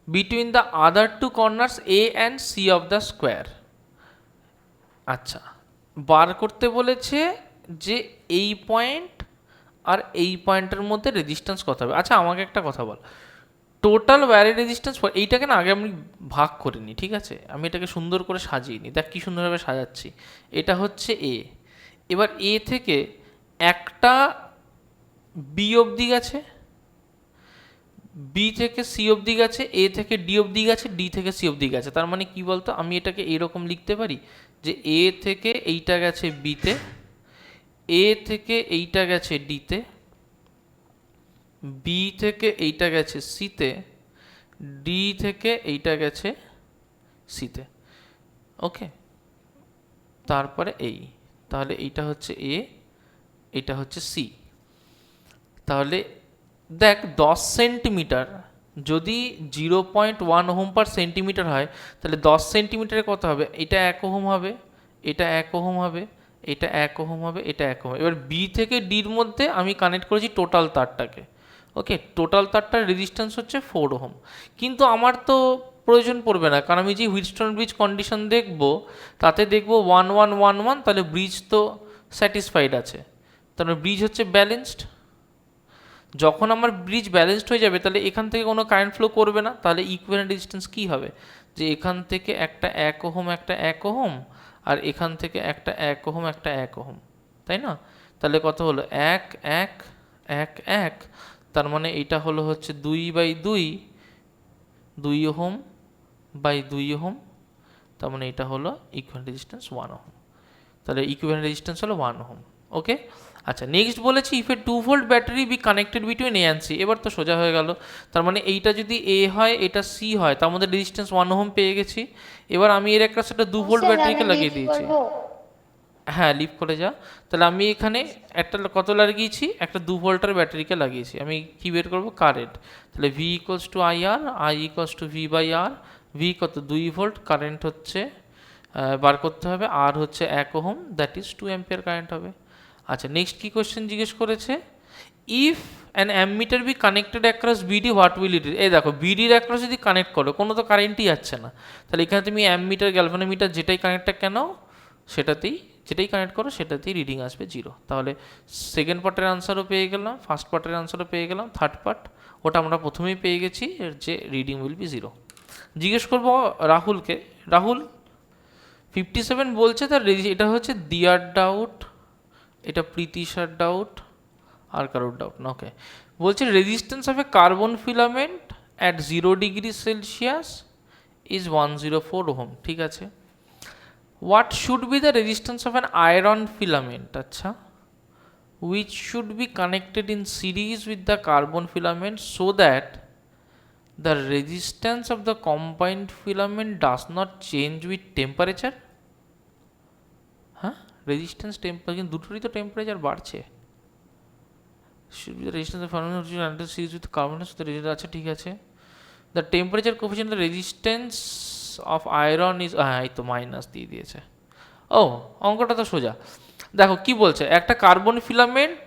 between the other two corners A and C of the square. আচ্ছা, বার করতে বলেছে যে এই পয়েন্ট আর এই পয়েন্টের মধ্যে রেজিস্ট্যান্স কত হবে। আচ্ছা আমাকে একটা কথা বল, টোটাল ওয়্যারের রেজিস্ট্যান্স এইটাকে না আগে আমি ভাগ করে নিই, ঠিক আছে, আমি এটাকে সুন্দর করে সাজিয়ে নিই। দেখ কী সুন্দরভাবে সাজাচ্ছি। এটা হচ্ছে এ, এবার এ থেকে একটা বি অবধি গেছে, বি থেকে সি অবধি গেছে, এ থেকে ডি অবধি গেছে, ডি থেকে সি অবধি গেছে। তার মানে কি বলতো, আমি এটাকে এরকম লিখতে পারি যে এ থেকে এইটা গেছে বিতে, এ থেকে এইটা গেছে ডিতে, বি থেকে এইটা গেছে সিতে, ডি থেকে এইটা গেছে সিতে। ওকে, তারপরে এই, তাহলে এইটা হচ্ছে এ, এটা হচ্ছে সি। তাহলে দেখ 10 সেন্টিমিটার যদি 0.1 ওহম পার সেন্টিমিটার হয়, তাহলে 10 সেন্টিমিটারে কত হবে, এটা 1 ওহম হবে, এটা 1 ওহম হবে, এটা 1 ওহম হবে, এটা 1 ওহম। এবার বি থেকে ডির মধ্যে আমি কানেক্ট করেছি টোটাল তারটাকে। ওকে, টোটাল তারটার রেজিস্ট্যান্স হচ্ছে 4 ওহম। কিন্তু আমার তো প্রয়োজন পড়বে না, কারণ আমি যে হুইটস্টোন ব্রিজ কন্ডিশন দেখব তাতে দেখব 1111, তাহলে ব্রিজ তো স্যাটিসফাইড আছে, তাহলে ব্রিজ হচ্ছে ব্যালেন্সড। যখন আমার ব্রিজ ব্যালেন্সড হয়ে যাবে তাহলে এখান থেকে কোনো কারেন্ট ফ্লো করবে না, তাহলে ইকুইভ্যালেন্ট রেজিস্ট্যান্স কী হবে, যে এখান থেকে একটা 1 ওহম একটা 1 ওহম, আর এখান থেকে একটা 1 ওহম একটা 1 ওহম, তাই না? তাহলে কত হলো 1 1 1 1, তার মানে এটা হলো হচ্ছে 2/2, 2 ওহম বাই 2 ওহম, তার মানে এটা হলো ইকুইভ্যালেন্ট রেজিস্ট্যান্স 1 ওহম। তাহলে ইকুইভ্যালেন্ট রেজিস্ট্যান্স হলো 1 ওহম। ওকে, আচ্ছা নেক্সট বলেছি if a 2 volt battery be connected between A and C. এবার তো সোজা হয়ে গেল, তার মানে এইটা যদি এ হয় এটা সি হয়, তার মধ্যে রেজিস্ট্যান্স 1 ওহম পেয়ে গেছি। এবার আমি এর একটা সেটা 2 ভোল্ট ব্যাটারিকে লাগিয়ে দিয়েছি। হ্যাঁ লিভ করে যা। তাহলে আমি এখানে একটা কত লাগিয়েছি, একটা 2 ভোল্টের ব্যাটারিকে লাগিয়েছি। আমি কি বের করবো, কারেন্ট। তাহলে V equals to I R, I equals to V by R. V কত 2 ভোল্ট, কারেন্ট হচ্ছে বার করতে হবে, আর হচ্ছে 1 ohm, that is 2 ampere current হবে। আচ্ছা নেক্সট কি কোয়েশ্চেন জিজ্ঞেস করেছে, if an ammeter be connected across BD what will it. এই দেখো বিডির অ্যাক্রস যদি কানেক্ট করো কোনো তো কারেন্টই যাচ্ছে না, তাহলে এখানে তুমি অ্যামমিটার গ্যালভানোমিটার যেটাই কানেক্টটা কেন সেটাতেই, যেটাই কানেক্ট করো সেটাতেই রিডিং আসবে 0। তাহলে সেকেন্ড পার্টের আনসারও পেয়ে গেলাম, ফার্স্ট পার্টের আনসারও পেয়ে গেলাম, থার্ড পার্ট ওটা আমরা প্রথমেই পেয়ে গেছি যে রিডিং উইল বি 0। জিজ্ঞেস করবো রাহুলকে, রাহুল 57 বলছে তার এটা হচ্ছে দিয়ার ডাউট, এটা প্রীতিশার ডাউট, আর কারোর ডাউট না। ওকে, বলছে resistance of A carbon filament at 0 degree Celsius is 104 ohm. ঠিক আছে, what should be the resistance of an iron filament, আচ্ছা, which should be connected in series with the carbon filament so that the resistance of the combined filament does not change with temperature। হ্যাঁ, resistance temperature কিন্তু দুটোরই তো temperature বাড়ছে। Resistance series with carbon, আচ্ছা ঠিক আছে। The temperature coefficient the resistance of iron is, হ্যাঁ এই তো মাইনাস দিয়ে দিয়েছে। ও অঙ্কটা তো সোজা। দেখো কি বলছে, একটা কার্বন ফিলামেন্ট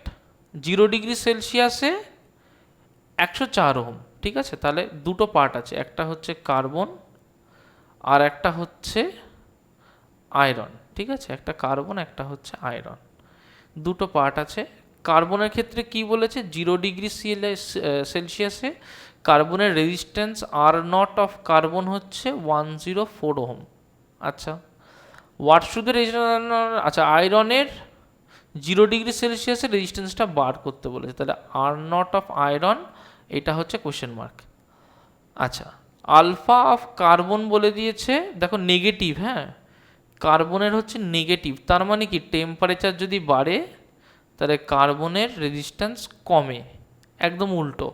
0 ডিগ্রি সেলসিয়াসে 104 ওহম। ঠিক আছে, তাহলে দুটো পার্ট আছে, একটা হচ্ছে কার্বন আর একটা হচ্ছে আয়রন। ঠিক আছে, একটা কার্বন একটা হচ্ছে আয়রন, দুটো পার্ট আছে। কার্বনের ক্ষেত্রে কি বলেছে, 0 ডিগ্রি সেলসিয়াসে কার্বনের resistance are not of carbon হচ্ছে 104 ওহম। আচ্ছা, হোয়াট শুড দ্য রেজিস্ট্যান্স, আচ্ছা আয়রনের 0 ডিগ্রি সেলসিয়াসে রেজিস্ট্যান্সটা বার করতে বলেছে, তাহলে আর নট অফ আয়রন এটা হচ্ছে কোশ্চেন মার্ক। আচ্ছা, আলফা অফ কার্বন বলে দিয়েছে, দেখো নেগেটিভ, হ্যাঁ কার্বনের হচ্ছে নেগেটিভ, তার মানে কি টেম্পারেচার যদি বাড়ে তাহলে কার্বনের রেজিস্ট্যান্স কমে, একদম উল্টো।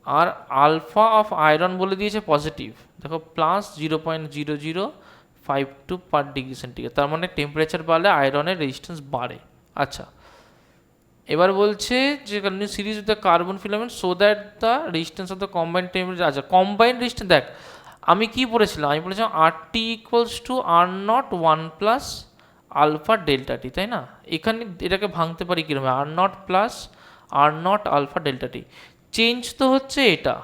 আর আলফা অফ আয়রন বলে দিয়েছে পজিটিভ, দেখো প্লাস 0.0052 পার ডিগ্রি সেন্টিগ্রেড, তার মানে টেম্পারেচার বাড়লে আয়রনের রেজিস্ট্যান্স বাড়ে। আচ্ছা, এবার বলছে যে continue series with the carbon filament so that the resistance of the combined temperature, আচ্ছা কম্বাইন্ড রেজিস্ট্যান্স, দেখ আমি কি পড়েছিলাম, আমি বলেছিলাম RT equals to R nought 1 plus alpha delta T, তাই না? এখানে এটাকে ভাঙতে পারি কীরকম, R nought plus R nought alpha delta T. Change তো হচ্ছে এটা,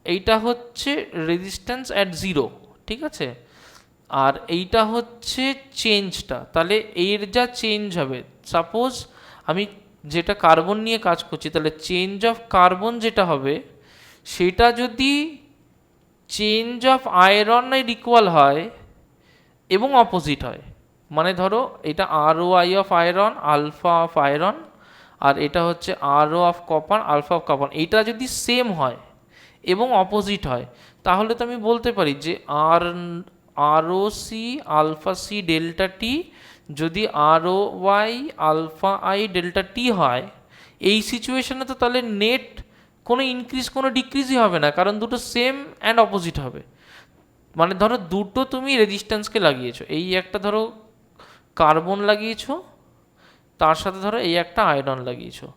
এইটা হচ্ছে রেজিস্ট্যান্স অ্যাট 0, ঠিক আছে, আর এইটা হচ্ছে চেঞ্জটা, তাহলে এর যা চেঞ্জ হবে, সাপোজ আমি যেটা কার্বন নিয়ে কাজ করছি, তাহলে চেঞ্জ অফ কার্বন যেটা হবে সেটা যদি চেঞ্জ অফ আয়রনের ইকুয়াল হয় এবং অপোজিট হয়, মানে ধরো এটা R O I of iron alpha of iron, আর এটা হচ্ছে R O of copper alpha of copper, এইটা যদি সেম হয় এবং অপোজিট হয়, তাহলে তো আমি বলতে পারি যে আরও সি আলফা সি ডেল্টা টি যদি আরও ওয়াই আলফা আই ডেল্টা টি হয়, এই সিচুয়েশনে তো তাহলে নেট কোনো ইনক্রিজ কোনো ডিক্রিজই হবে না, কারণ দুটো সেম অ্যান্ড অপোজিট হবে। মানে ধরো দুটো তুমি রেজিস্ট্যান্সকে লাগিয়েছো, এই একটা ধরো কার্বন লাগিয়েছো, তার সাথে ধরো এই একটা আয়রন লাগিয়েছো,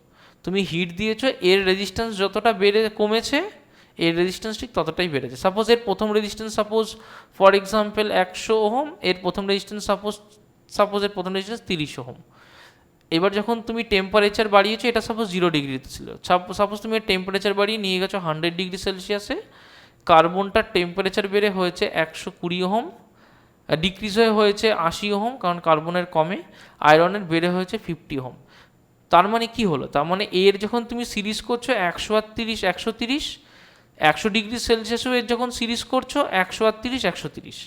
তুমি হিট দিয়েছো, এর রেজিস্ট্যান্স যতটা কমেছে এর রেজিস্ট্যান্স ঠিক ততটাই বেড়েছে। সাপোজ এর প্রথম resistance suppose for example 100 ohm, এর প্রথম রেজিস্ট্যান্স সাপোজ এর প্রথম রেজিস্ট্যান্স 30 ওহম। এবার যখন তুমি টেম্পারেচার বাড়িয়েছো, এটা সাপোজ 0 ডিগ্রিতে ছিল, সাপোজ তুমি টেম্পারেচার বাড়িয়ে নিয়ে গেছো 100 ডিগ্রি সেলসিয়াসে, কার্বনটার টেম্পারেচার বেড়ে হয়েছে 120 ওহম, ডিক্রিজ হয়েছে 80 ওহম, কারণ কার্বনের কমে, আয়রনের বেড়ে হয়েছে 50 ওহম। তার মানে কি হলো, তার মানে এর যখন তুমি সিরিজ করছো 130 130, 100 ডিগ্রি সেলসিয়াসও এর যখন সিরিজ করছো 138 130,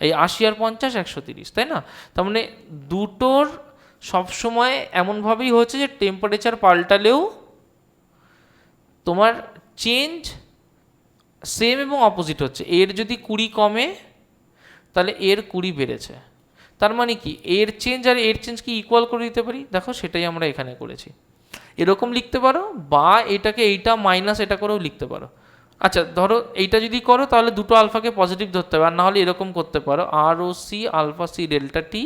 এই 80 আর 50 130, তাই না? তার মানে দুটোর সবসময় এমনভাবেই হচ্ছে যে টেম্পারেচার পাল্টালেও তোমার চেঞ্জ সেম এবং অপোজিট হচ্ছে। এর যদি 20 কমে তাহলে এর 20 বেড়েছে, তার মানে কি এর চেঞ্জ আর এর চেঞ্জ কি ইকুয়াল করে দিতে পারি, দেখো সেটাই আমরা এখানে করেছি। এরকম লিখতে পারো, বা এটাকে এইটা মাইনাস এটা করেও লিখতে পারো। আচ্ছা ধরো এইটা যদি করো তাহলে দুটো আলফাকে পজিটিভ ধরতে হবে, আর না হলে এরকম করতে পারো R O C alpha C delta T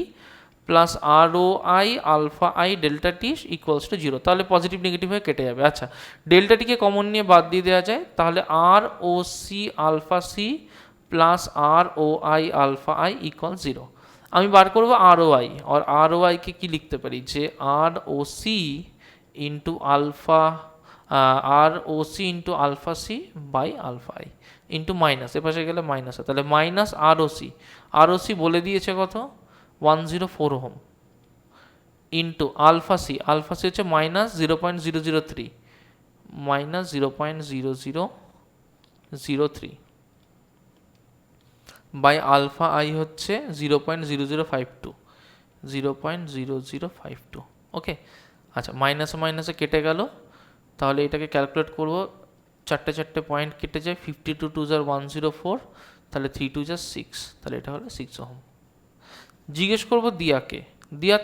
plus R O I alpha I delta T equals to 0, তাহলে পজিটিভ নেগেটিভ হয়ে কেটে যাবে। আচ্ছা ডেল্টা টিকে কমন নিয়ে বাদ দিয়ে দেওয়া যায়, তাহলে R O C alpha C plus R O I alpha I equal 0। আমি বার করবো আর ও আই, আর আর ও আইকে কী লিখতে পারি, যে R O C into alpha R O C into alpha C by alpha I into minus, এপাশে গেলে মাইনাস হয়, তাহলে মাইনাস আর ও সি বলে দিয়েছে কত 104 ওহম ইন্টু আলফা সি হচ্ছে minus 0.003 minus 0.0003 by alpha I হচ্ছে 0.0052 ওকে। আচ্ছা মাইনাসে মাইনাসে কেটে গেল, তাহলে এটাকে ক্যালকুলেট করব, চারটে চারটে পয়েন্ট কেটে যায়, 52 2 * 104, তাহলে 3 2 = 6, তাহলে এটা হলো 6 ওহম। জিজ্ঞেস করবো দিয়াকে, দিয়া